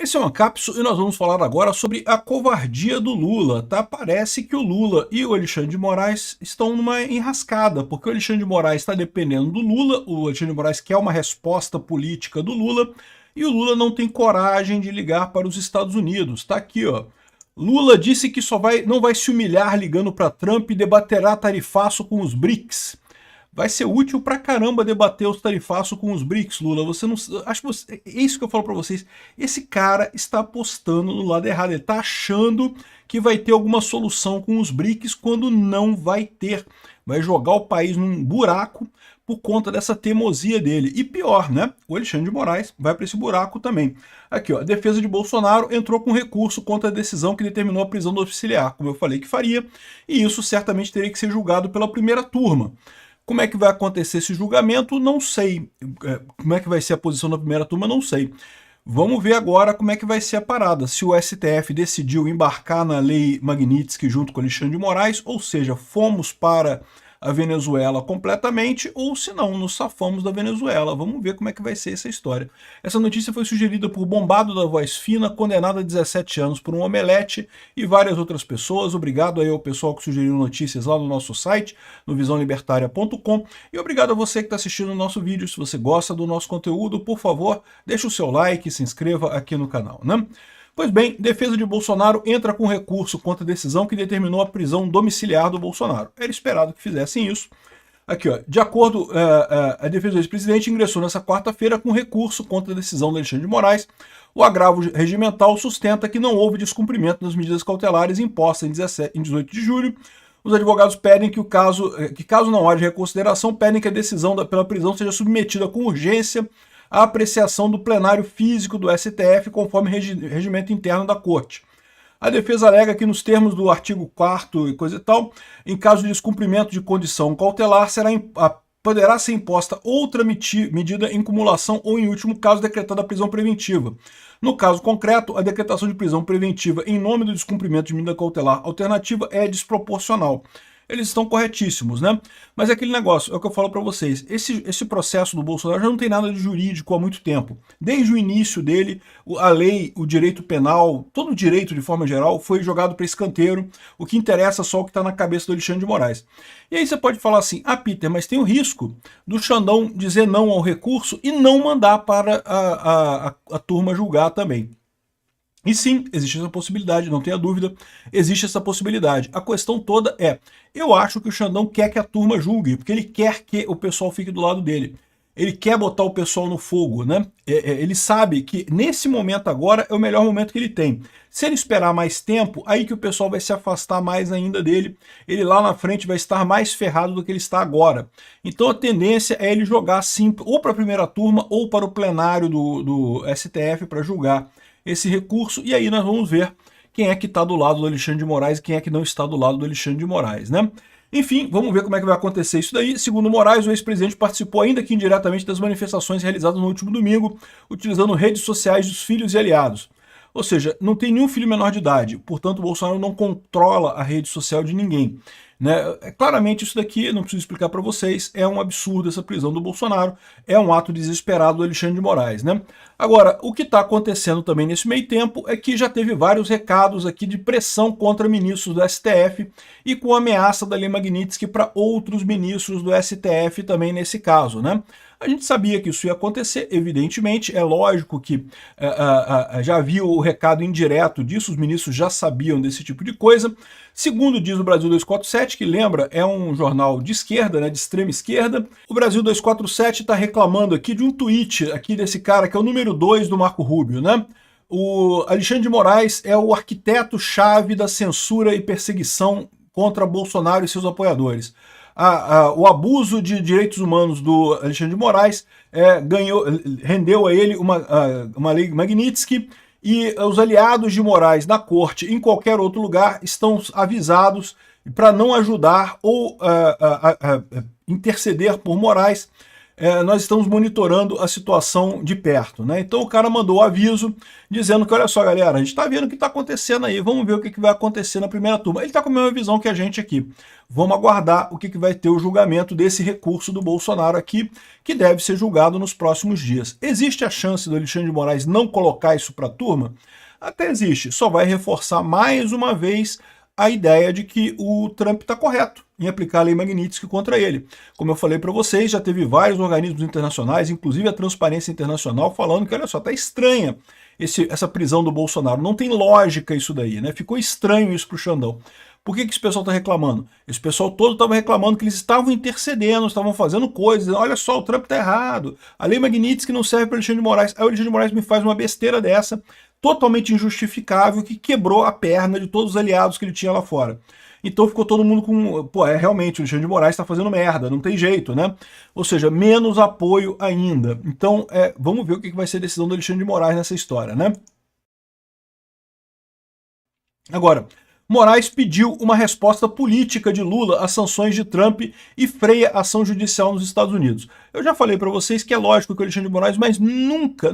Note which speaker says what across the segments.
Speaker 1: Esse é o Ancapso e nós vamos falar agora sobre a covardia do Lula, tá? Parece que o Lula e o Alexandre de Moraes estão numa enrascada, porque o Alexandre de Moraes está dependendo do Lula, o Alexandre de Moraes quer uma resposta política do Lula, e o Lula não tem coragem de ligar para os Estados Unidos. Tá aqui, ó. Lula disse que não vai se humilhar ligando para Trump e debaterá tarifaço com os BRICS. Vai ser útil pra caramba debater os tarifaços com os BRICS, Lula. Você não. Acho que é isso que eu falo pra vocês. Esse cara está apostando no lado errado. Ele está achando que vai ter alguma solução com os BRICS quando não vai ter. Vai jogar o país num buraco por conta dessa teimosia dele. E pior, né? O Alexandre de Moraes vai para esse buraco também. Aqui, ó. A defesa de Bolsonaro entrou com recurso contra a decisão que determinou a prisão domiciliar, como eu falei que faria, e isso certamente teria que ser julgado pela primeira turma. Como é que vai acontecer esse julgamento? Não sei. Como é que vai ser a posição da primeira turma? Não sei. Vamos ver agora como é que vai ser a parada. Se o STF decidiu embarcar na lei Magnitsky junto com Alexandre de Moraes, ou seja, fomos para a Venezuela completamente, ou se não, nos safamos da Venezuela. Vamos ver como é que vai ser essa história. Essa notícia foi sugerida por Bombado da Voz Fina, condenado a 17 anos por um omelete, e várias outras pessoas. Obrigado aí ao pessoal que sugeriu notícias lá no nosso site, no visãolibertaria.com, e obrigado a você que está assistindo o nosso vídeo. Se você gosta do nosso conteúdo, por favor, deixe o seu like e se inscreva aqui no canal, né? Pois bem, defesa de Bolsonaro entra com recurso contra a decisão que determinou a prisão domiciliar do Bolsonaro. Era esperado que fizessem isso. Aqui, ó, de acordo, a defesa do ex-presidente ingressou nessa quarta-feira com recurso contra a decisão do Alexandre de Moraes. O agravo regimental sustenta que não houve descumprimento das medidas cautelares impostas em 18 de julho. Os advogados pedem que caso não haja reconsideração, pedem que a decisão pela prisão seja submetida com urgência a apreciação do plenário físico do STF, conforme regimento interno da Corte. A defesa alega que, nos termos do artigo 4º e coisa e tal, em caso de descumprimento de condição cautelar, poderá ser imposta outra medida em cumulação ou, em último caso, decretada a prisão preventiva. No caso concreto, a decretação de prisão preventiva em nome do descumprimento de medida cautelar alternativa é desproporcional. Eles estão corretíssimos, né? Mas é aquele negócio, é o que eu falo para vocês, esse processo do Bolsonaro já não tem nada de jurídico há muito tempo. Desde o início dele, a lei, o direito penal, todo o direito de forma geral foi jogado para escanteio, o que interessa é só o que está na cabeça do Alexandre de Moraes. E aí você pode falar assim, Peter, mas tem o risco do Xandão dizer não ao recurso e não mandar para a turma julgar também. E sim, existe essa possibilidade, não tenha dúvida, existe essa possibilidade. A questão toda é, eu acho que o Xandão quer que a turma julgue, porque ele quer que o pessoal fique do lado dele. Ele quer botar o pessoal no fogo, né? Ele sabe que nesse momento agora é o melhor momento que ele tem. Se ele esperar mais tempo, aí que o pessoal vai se afastar mais ainda dele. Ele lá na frente vai estar mais ferrado do que ele está agora. Então a tendência é ele jogar sim, ou para a primeira turma ou para o plenário do STF para julgar esse recurso, e aí nós vamos ver quem é que está do lado do Alexandre de Moraes e quem é que não está do lado do Alexandre de Moraes, né? Enfim, vamos ver como é que vai acontecer isso daí. Segundo Moraes, o ex-presidente participou ainda que indiretamente das manifestações realizadas no último domingo, utilizando redes sociais dos filhos e aliados. Ou seja, não tem nenhum filho menor de idade, portanto o Bolsonaro não controla a rede social de ninguém. Né? Claramente isso daqui, não preciso explicar para vocês, é um absurdo essa prisão do Bolsonaro, é um ato desesperado do Alexandre de Moraes. Né? Agora, o que está acontecendo também nesse meio tempo é que já teve vários recados aqui de pressão contra ministros do STF e com ameaça da Lei Magnitsky para outros ministros do STF também nesse caso. Né? A gente sabia que isso ia acontecer, evidentemente, é lógico que já havia o recado indireto disso, os ministros já sabiam desse tipo de coisa. Segundo diz o Brasil 247, que lembra, é um jornal de esquerda, né, de extrema esquerda, o Brasil 247 está reclamando aqui de um tweet aqui desse cara, que é o número 2 do Marco Rubio, né? O Alexandre de Moraes é o arquiteto-chave da censura e perseguição contra Bolsonaro e seus apoiadores. O abuso de direitos humanos do Alexandre de Moraes rendeu a ele uma lei Magnitsky, e os aliados de Moraes na corte, em qualquer outro lugar, estão avisados para não ajudar ou interceder por Moraes nós estamos monitorando a situação de perto, né? Então o cara mandou o aviso dizendo que, olha só, galera, a gente está vendo o que está acontecendo aí, vamos ver o que vai acontecer na primeira turma. Ele está com a mesma visão que a gente aqui. Vamos aguardar o que vai ter o julgamento desse recurso do Bolsonaro aqui, que deve ser julgado nos próximos dias. Existe a chance do Alexandre de Moraes não colocar isso para a turma? Até existe, só vai reforçar mais uma vez a ideia de que o Trump está correto em aplicar a lei Magnitsky contra ele. Como eu falei para vocês, já teve vários organismos internacionais, inclusive a Transparência Internacional, falando que, olha só, está estranha essa prisão do Bolsonaro. Não tem lógica isso daí, né? Ficou estranho isso para o Xandão. Por que esse pessoal está reclamando? Esse pessoal todo estava reclamando que eles estavam intercedendo, estavam fazendo coisas, olha só, o Trump está errado, a lei Magnitsky não serve para Alexandre de Moraes. Aí o Alexandre de Moraes me faz uma besteira dessa, totalmente injustificável, que quebrou a perna de todos os aliados que ele tinha lá fora. Então ficou todo mundo com... Pô, realmente, o Alexandre de Moraes está fazendo merda, não tem jeito, né? Ou seja, menos apoio ainda. Então, vamos ver o que vai ser a decisão do Alexandre de Moraes nessa história, né? Agora, Moraes pediu uma resposta política de Lula às sanções de Trump e freia a ação judicial nos Estados Unidos. Eu já falei para vocês que é lógico que o Alexandre de Moraes, mas nunca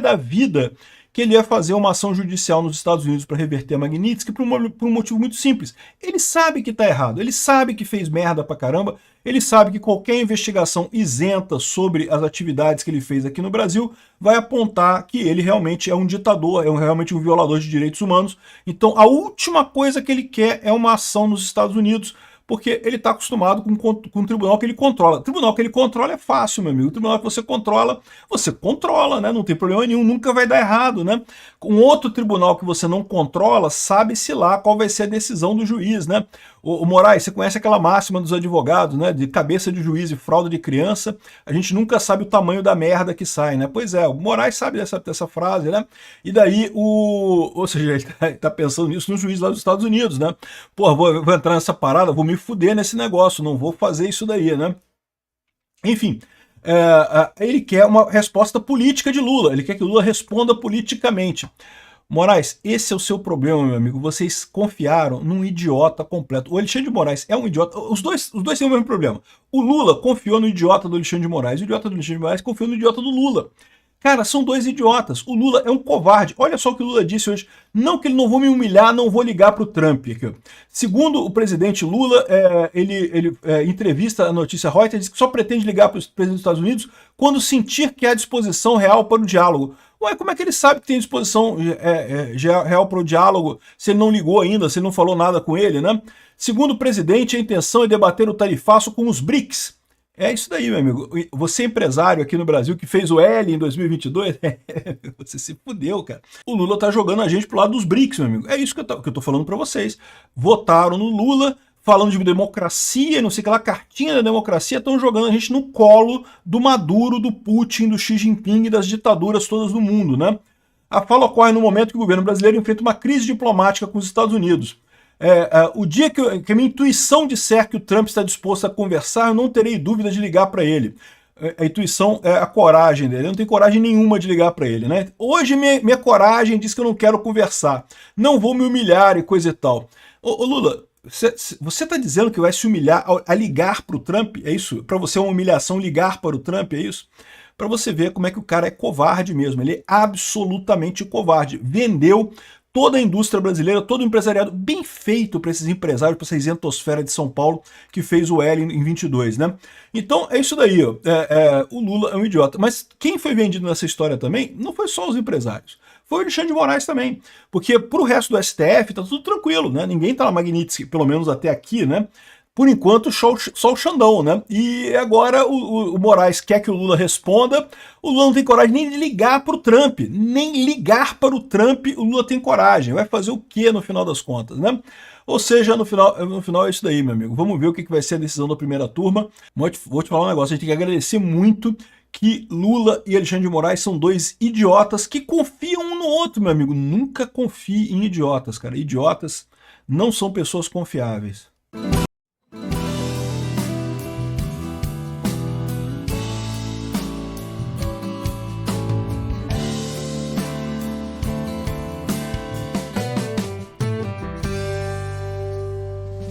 Speaker 1: da vida que ele ia fazer uma ação judicial nos Estados Unidos para reverter a Magnitsky por um motivo muito simples. Ele sabe que está errado, ele sabe que fez merda pra caramba, ele sabe que qualquer investigação isenta sobre as atividades que ele fez aqui no Brasil vai apontar que ele realmente é um ditador, realmente um violador de direitos humanos. Então a última coisa que ele quer é uma ação nos Estados Unidos, porque ele está acostumado com um tribunal que ele controla. O tribunal que ele controla é fácil, meu amigo. O tribunal que você controla, né? Não tem problema nenhum, nunca vai dar errado, né? Com outro tribunal que você não controla, sabe-se lá qual vai ser a decisão do juiz, né? O Moraes, você conhece aquela máxima dos advogados, né? De cabeça de juiz e fralda de criança, a gente nunca sabe o tamanho da merda que sai, né? Pois é, o Moraes sabe dessa frase, né? E daí, ou seja, ele tá pensando nisso no juiz lá dos Estados Unidos, né? Pô, vou entrar nessa parada, vou me fuder nesse negócio, não vou fazer isso daí, né? Enfim, ele quer uma resposta política de Lula, ele quer que o Lula responda politicamente. Moraes, esse é o seu problema, meu amigo. Vocês confiaram num idiota completo. O Alexandre de Moraes é um idiota. Os dois têm o mesmo problema. O Lula confiou no idiota do Alexandre de Moraes. O idiota do Alexandre de Moraes confiou no idiota do Lula. Cara, são dois idiotas. O Lula é um covarde. Olha só o que o Lula disse hoje. Não que ele não vou me humilhar, não vou ligar para o Trump. Segundo o presidente Lula, ele entrevista a notícia Reuters, diz que só pretende ligar para o presidente dos Estados Unidos quando sentir que há disposição real para o diálogo. Ué, como é que ele sabe que tem disposição real para o diálogo se ele não ligou ainda, se ele não falou nada com ele, né? Segundo o presidente, a intenção é debater o tarifaço com os BRICS. É isso daí, meu amigo. Você é empresário aqui no Brasil que fez o L em 2022, você se fudeu, cara. O Lula tá jogando a gente pro lado dos BRICS, meu amigo. É isso que eu tô falando para vocês. Votaram no Lula, falando de democracia, não sei o que lá, cartinha da democracia, estão jogando a gente no colo do Maduro, do Putin, do Xi Jinping e das ditaduras todas do mundo, né? A fala ocorre no momento que o governo brasileiro enfrenta uma crise diplomática com os Estados Unidos. O dia que a minha intuição disser que o Trump está disposto a conversar, eu não terei dúvida de ligar para ele. A intuição é a coragem dele, eu não tenho coragem nenhuma de ligar para ele, né? Hoje minha coragem diz que eu não quero conversar, não vou me humilhar e coisa e tal. Ô Lula, você está dizendo que vai se humilhar a ligar para o Trump? É isso? Para você é uma humilhação ligar para o Trump? É isso? Para você ver como é que o cara é covarde mesmo. Ele é absolutamente covarde. Vendeu toda a indústria brasileira, todo o empresariado, bem feito para esses empresários, para essa isentosfera de São Paulo que fez o L em 22, né? Então é isso daí, ó. O Lula é um idiota. Mas quem foi vendido nessa história também não foi só os empresários. Foi o Alexandre de Moraes também. Porque pro resto do STF tá tudo tranquilo, né? Ninguém tá na Magnitsky, pelo menos até aqui, né? Por enquanto, só o Xandão, né? E agora o Moraes quer que o Lula responda. O Lula não tem coragem nem de ligar para o Trump. Nem ligar para o Trump o Lula tem coragem. Vai fazer o quê no final das contas, né? Ou seja, no final é isso daí, meu amigo. Vamos ver o que vai ser a decisão da primeira turma. Vou te falar um negócio, a gente tem que agradecer muito que Lula e Alexandre de Moraes são dois idiotas que confiam um no outro, meu amigo. Nunca confie em idiotas, cara. Idiotas não são pessoas confiáveis.